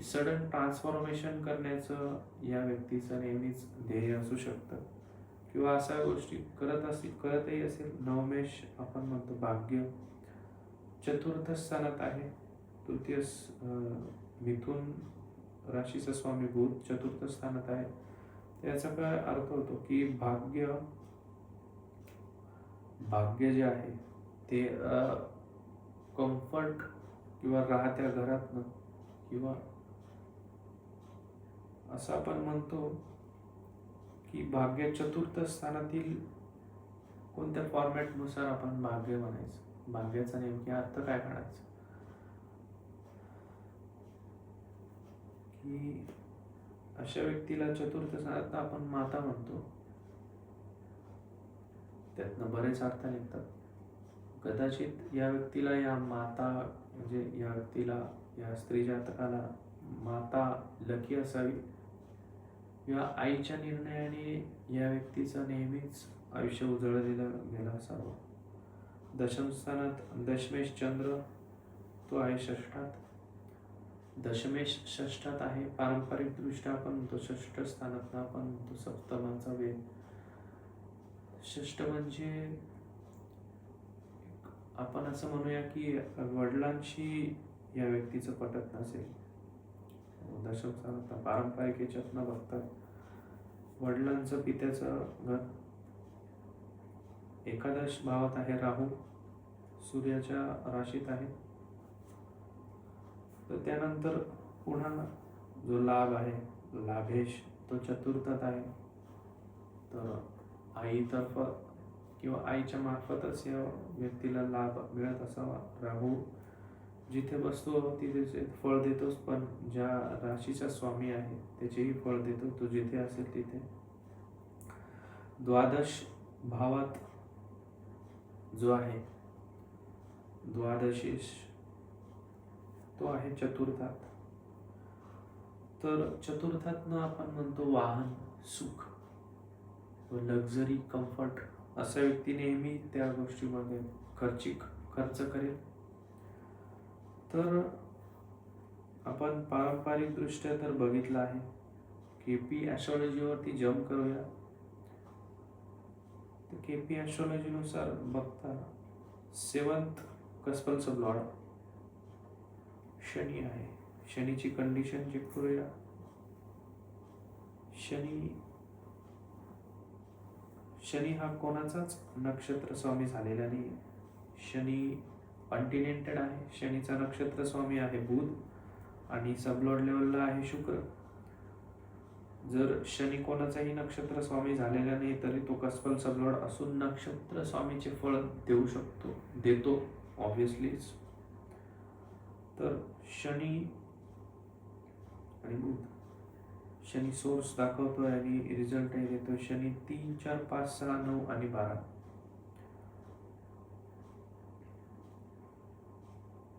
सडन ट्रान्सफॉर्मेशन करण्याचं या व्यक्तीचं नेहमीच ध्येय असू शकतं, किंवा अशा गोष्टी करतही असेल. नवमेश आपण म्हणतो भाग्य, चतुर्थ स्थानात आहे. तृतीय मिथुन राशीचा स्वामी बुध चतुर्थ स्थानात आहे. त्याचा काय अर्थ होतो की भाग्य जे आहे ते कम्फर्ट किंवा राहत्या घरातनं, किंवा असं आपण म्हणतो की भाग्य चतुर्थ स्थानातील कोणत्या फॉर्मॅटनुसार आपण भाग्य म्हणायचं, भाग्याचा नेमका अर्थ काय काढायचा. की अशा व्यक्तीला चतुर्थ स्थानात आपण माता म्हणतो. त्यातनं बरेच अर्थ निघतात. कदाचित या व्यक्तीला या माता, म्हणजे या व्यक्तीला, या स्त्री जातकाला माता लकी असावी, किंवा आईच्या निर्णयाने या व्यक्तीचं नेहमीच आयुष्य उजळलेलं गेलं असावं. दशम स्थानात दशमेश चंद्र, तो आहे षष्ठात. दशमेश षष्ठात आहे. पारंपरिक दृष्ट्या आपण म्हणतो षष्ठ स्थानात आपण म्हणतो सप्तमाचा वेग. षष्ठ म्हणजे आपण असं म्हणूया की वडिलांशी या व्यक्तीचं पटत नसेल. दशम स्थानात पारंपरिक याच्यात न बघता वडिलांचं पित्याचं घर. एकादश भावात आहे राहू, सूर्याच्या राशीत आहे. तर त्यानंतर पुन्हा जो लाभ आहे, लाभेश, तो चतुर्थात आहे. तर आईतर्फ किंवा आईच्या मार्फतच या व्यक्तीला लाभ मिळत असावा. राहू जिथे बसतो तिथे फळ देतोच, पण ज्या राशीचा स्वामी आहे त्याचेही फळ देतो, तो जिथे असेल तिथे. द्वादश भावात जो आहे द्वादशीश, तो आहे चतुर्थात. तर चतुर्थातनं आपण म्हणतो वाहन, सुख व लक्झरी, कम्फर्ट. असा व्यक्ती नेहमी त्या गोष्टीमध्ये खर्च करेल. तर आपण पारंपरिक दृष्ट्या तर बघितलं आहे. केपी ॲस्ट्रॉलॉजीवरती जम्प करूया. तर केपी ॲस्ट्रॉलॉजीनुसार बघता 7th कस्पल्स ऑफ लॉर्ड शनी आहे. शनीची कंडिशन चेक करूया. शनी हा कोणाचाच नक्षत्र स्वामी झालेला नाही. शनी कॉन्टिनेंटेड आहे, शनीचा नक्षत्र स्वामी आहे बुध आणि सबलॉर्ड लेवलला आहे शुक्र. जर शनी कोणाचाही नक्षत्र स्वामी झालेला नाही तरी तो कस्पल सबलॉर्ड असून नक्षत्र स्वामीचे फळ देऊ शकतो, देतो ऑब्विसलीच. तर शनी आणि बुध, शनी सोर्स दाखवतोय आणि रिझल्टही देतोय. शनी 3, 4, 5, 6, 9 आणि 12.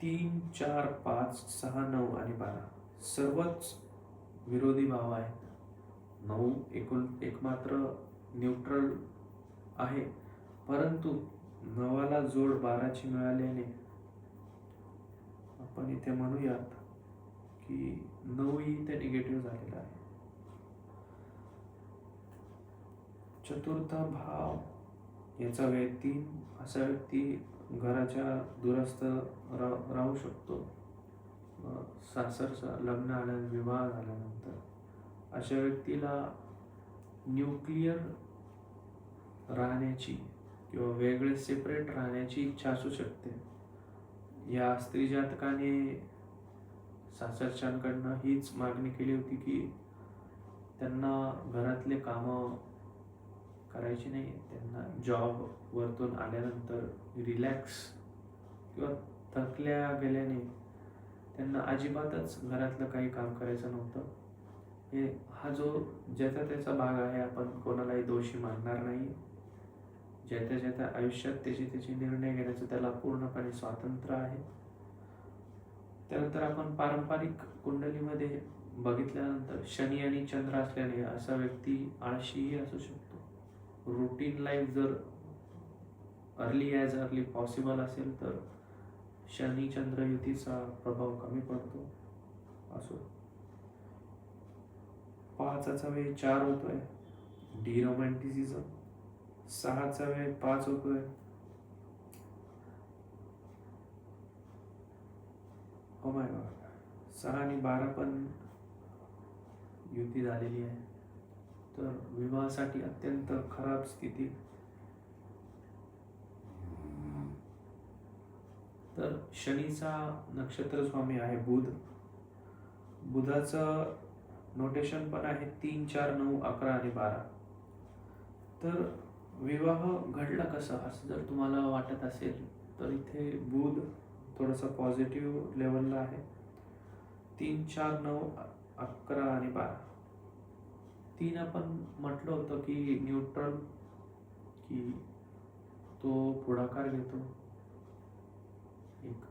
3, 4, 5, 6, 9 आणि 12 सर्वच विरोधी भाव आहेत. 9 एक मात्र न्यूट्रल आहे, परंतु 9ला जोड 12ची मिळाल्याने आपण इथे म्हणूयात की 9 इथे निगेटिव्ह झालेला आहे. चतुर्थ भाव याचा वेळ 3. असा व्यक्ती घराच्या दूरस्थ राहू शकतो. सासरचा लग्न आल्यानंतर, विवाह झाल्यानंतर अशा व्यक्तीला न्यूक्लिअर राहण्याची किंवा वेगळे सेपरेट राहण्याची इच्छा असू शकते. या स्त्री जातकाने सासरच्यांकडनं हीच मागणी केली होती की त्यांना घरातले कामं करायची नाही, त्यांना जॉब वरतून आल्यानंतर रिलॅक्स किंवा थकल्या गेल्याने त्यांना अजिबातच घरातलं काही काम करायचं नव्हतं. हा जो ज्याचा त्याचा भाग आहे, आपण कोणालाही दोषी मानणार नाही. ज्याच्या आयुष्यात त्याचे निर्णय घेण्याचं त्याला पूर्णपणे स्वातंत्र्य आहे. त्यानंतर आपण पारंपरिक कुंडलीमध्ये बघितल्यानंतर शनी आणि चंद्र असल्याने असा व्यक्ती आळशीही असू शकतो. रुटीन लाईफ जर अर्ली पॉसिबल असेल तर शनी चंद्र युतीचा प्रभाव कमी पडतो. असो. 5चा वेळ 4 होतोय, डिरोमॅन्टिसिझम. 6चा वेळ 5 होतोय, ओ माय गॉड. 6 आणि 12 पण युती झालेली आहे. तर विवाहासाठी अत्यंत खराब स्थिती. तर शनीचा नक्षत्र स्वामी आहे बुध. बुधाचं नोटेशन पण आहे 3, 4, 9, 11 आणि 12. तर विवाह घडला कसा असं जर तुम्हाला वाटत असेल तर इथे बुध थोडासा पॉझिटिव्ह लेवलला आहे. 3, 4, 9, 11 आणि 12. 3 आपण म्हटलं होतं की न्यूट्रल, की तो पुढाकार घेतो. एक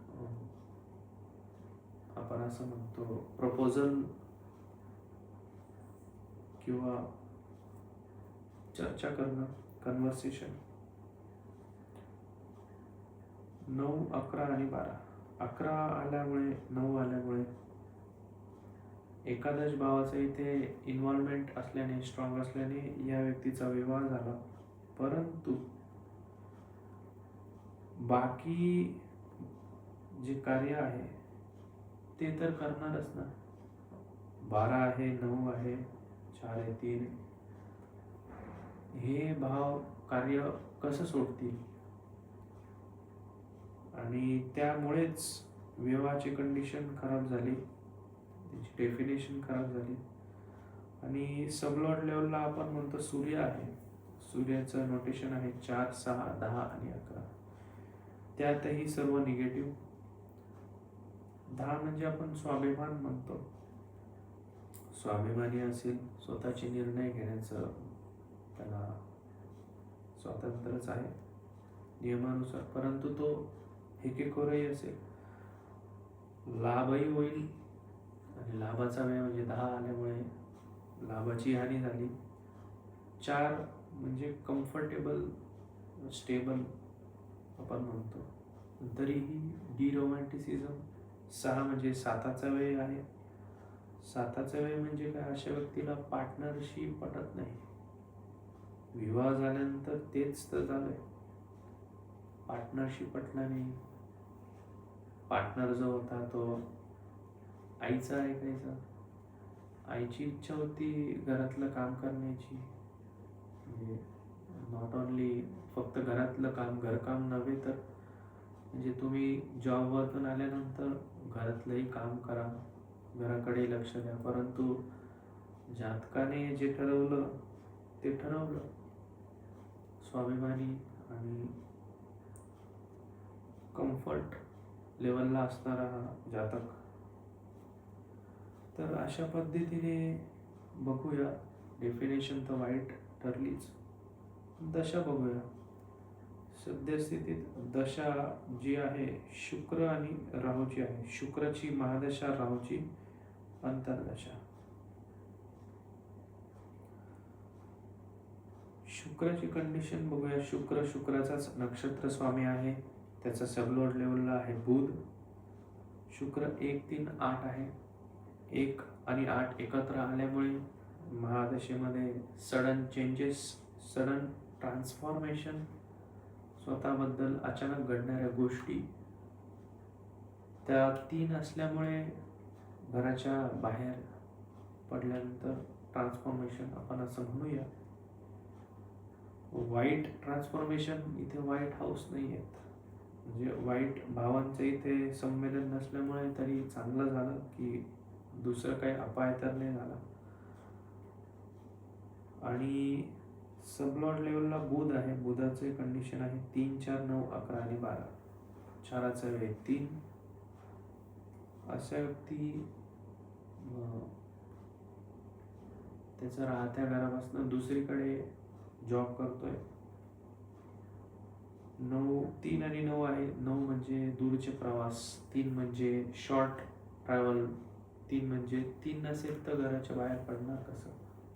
आपण असं म्हणतो प्रपोजल किंवा चर्चा करणं, कन्व्हर्सेशन. 9, 11 आणि 12. 11 आल्यामुळे, 9 आल्यामुळे एकादश भावाचा इथे इन्व्हॉल्वमेंट असल्याने, स्ट्रॉंग असल्याने या व्यक्तीचा विवाह झाला. परंतु बाकी जे कार्य आहे ते तर करणारच ना. 12 आहे, 9 आहे, 4 आहे, 3. हे भाव कार्य कसं सोडतील आणि त्यामुळेच विवाहाची कंडिशन खराब झाली, त्याची डेफिनेशन खराब झाली. आणि सबलॉर्ड लेवलला आपण म्हणतो सूर्य आहे. सूर्याचं नोटेशन आहे 4, 6, 10 आणि 11. त्यातही सर्व निगेटिव्ह. 10 म्हणजे आपण स्वाभिमान म्हणतो. स्वाभिमानी असेल, स्वतःचे निर्णय घेण्याचं त्याला स्वातंत्र्यच आहे नियमानुसार, परंतु तो हेकेखोरही असेल, लाभही होईल. आणि लाभाचा वेळ म्हणजे 10 आल्यामुळे लाभाची हानी झाली. 4 म्हणजे कम्फर्टेबल, स्टेबल आपण म्हणतो. तरीही डिरोमॅन्टिसिझम. 6 म्हणजे 7चा वेळ आहे. 7चा वेळ म्हणजे काय, अशा व्यक्तीला पार्टनरशी पटत नाही. विवाह झाल्यानंतर तेच तर झालंय, पार्टनरशी पटला नाही. पार्टनर जो होता तो आईचा ऐकायचा. आईची इच्छा होती घरातलं काम करण्याची. म्हणजे नॉट ओनली फक्त घरातलं काम, घरकाम नव्हे तर म्हणजे तुम्ही जॉबवरतून आल्यानंतर घरातलंही काम करा, घराकडे लक्ष द्या, परंतु जातकाने जे ठरवलं ते ठरवलं. स्वाभिमानी आणि कम्फर्ट लेवलला असणारा हा जातक. तर अशा पद्धतीने बघूया. डेफिनेशन तर वाईट ठरलीच. दशा बघूया. सद्यस्थितीत दशा जी आहे शुक्र आणि राहूची आहे. शुक्राची महादशा, राहूची अंतर्दशा. शुक्राची कंडिशन बघूया. शुक्राचाच नक्षत्र स्वामी आहे. त्याचा सबलॉर्ड लेवलला आहे बुध. शुक्र 1, 3, 8 आहे. 1 आणि 8 एकत्र आल्यामुळे महादशेमध्ये सडन चेंजेस, सडन ट्रान्सफॉर्मेशन, स्वतःबद्दल अचानक घडणाऱ्या गोष्टी, त्या 3 असल्यामुळे घराच्या बाहेर पडल्यानंतर ट्रान्सफॉर्मेशन आपण असं म्हणूया. वाईट ट्रान्सफॉर्मेशन, इथे वाईट हाऊस नाही आहेत, म्हणजे वाईट भावांचं इथे संमेलन नसल्यामुळे तरी चांगलं झालं की दुसरं काही अपाय तर नाही झाला. आणि सबलॉर्ड लेवलला बुध आहे. बुधाचे कंडिशन आहे 3, 4, 9, 11 आणि 12. 4चा वेळ 3. अशा व्यक्ती त्याच्या राहत्या घरापासून दुसरीकडे जॉब करतोय. 9, 3 आणि 9 आहे. 9 म्हणजे दूरचे प्रवास, 3 म्हणजे शॉर्ट ट्रॅव्हल, 3 म्हणजे 3 नसेल तर घराच्या बाहेर पडणार कसं.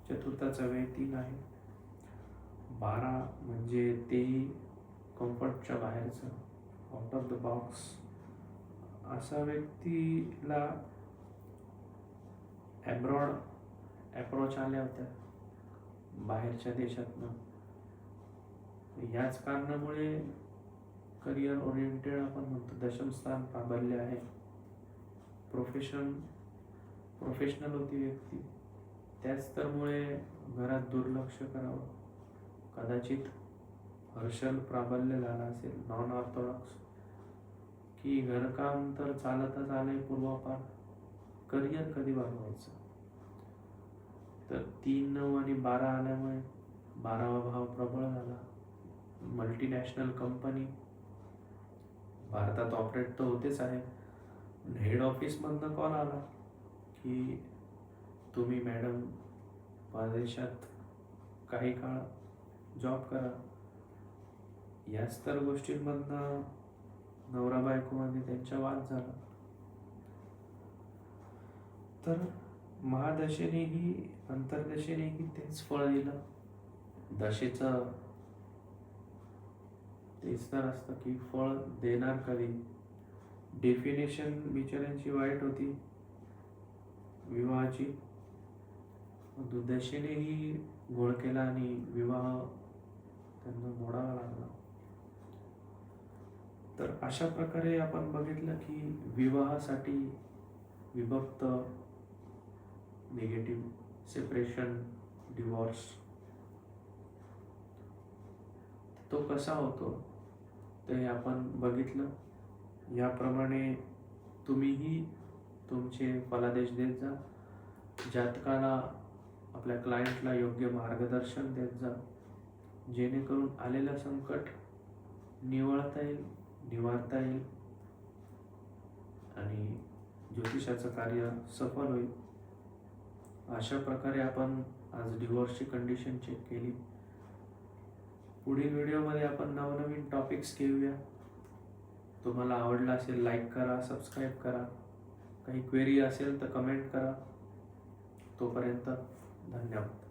चतुर्थाचा वेळ 3 आहे. 12 म्हणजे तेही कम्फर्टच्या बाहेरचं, आउट ऑफ द बॉक्स. असा व्यक्तीला अप्रोच आल्या होत्या बाहेरच्या देशातनं. याच कारणामुळे करिअर ओरिएंटेड आपण म्हणतो. दशम स्थान प्राबल्य आहे. प्रोफेशनल होती व्यक्ती. त्याच तरमुळे घरात दुर्लक्ष करावं. कदाचित हर्षल प्राबल्य झाला असेल, नॉन ऑर्थोडॉक्स, की घरकाम तर चालतच आलंय पूर्वापार, करिअर कधी बनवायचं. तर 3, 9 आणि 12 आल्यामुळे 12वा भाव प्रबळ झाला. मल्टीनॅशनल कंपनी भारतात ऑपरेट तर होतेच आहे. हेड ऑफिसमधनं कॉल आला की तुम्ही मॅडम परदेशात काही काळ जॉब करा. याच तर गोष्टींमधनं नवरा बायकोमध्ये त्यांच्या वाद झाला. तर महादशेनेही अंतर्दशेनेही तेच फळ दिलं. दशेचं तेच तर असतं की फळ देणार कधी. डेफिनेशन बिचाऱ्यांची वाईट होती विवाहाची. दशेनेही घोळ केला आणि विवाह त्यांना मोडावा लागला. तर अशा प्रकारे आपण बघितलं की विवाहासाठी विभक्त, निगेटिव्ह, सेपरेशन, डिवॉर्स, तो कसा होतो ते आपण बघितलं. याप्रमाणे तुम्हीही तुमचे फलादेश देत जा. जातकाला, आपल्या क्लायंटला योग्य मार्गदर्शन देत जा, जेणेकरून आलेलं संकट निवळता येईल, निवारता येईल आणि ज्योतिषाचं कार्य सफल होईल. अशा प्रकारे आपण आज डिवोर्सची कंडिशन चेक केली. पुढील व्हिडिओमध्ये आपण नवनवीन टॉपिक्स घेऊया. तुम्हाला आवडला असेल लाईक करा, सबस्क्राईब करा. काही क्वेरी असेल तर कमेंट करा. तोपर्यंत धन्यवाद.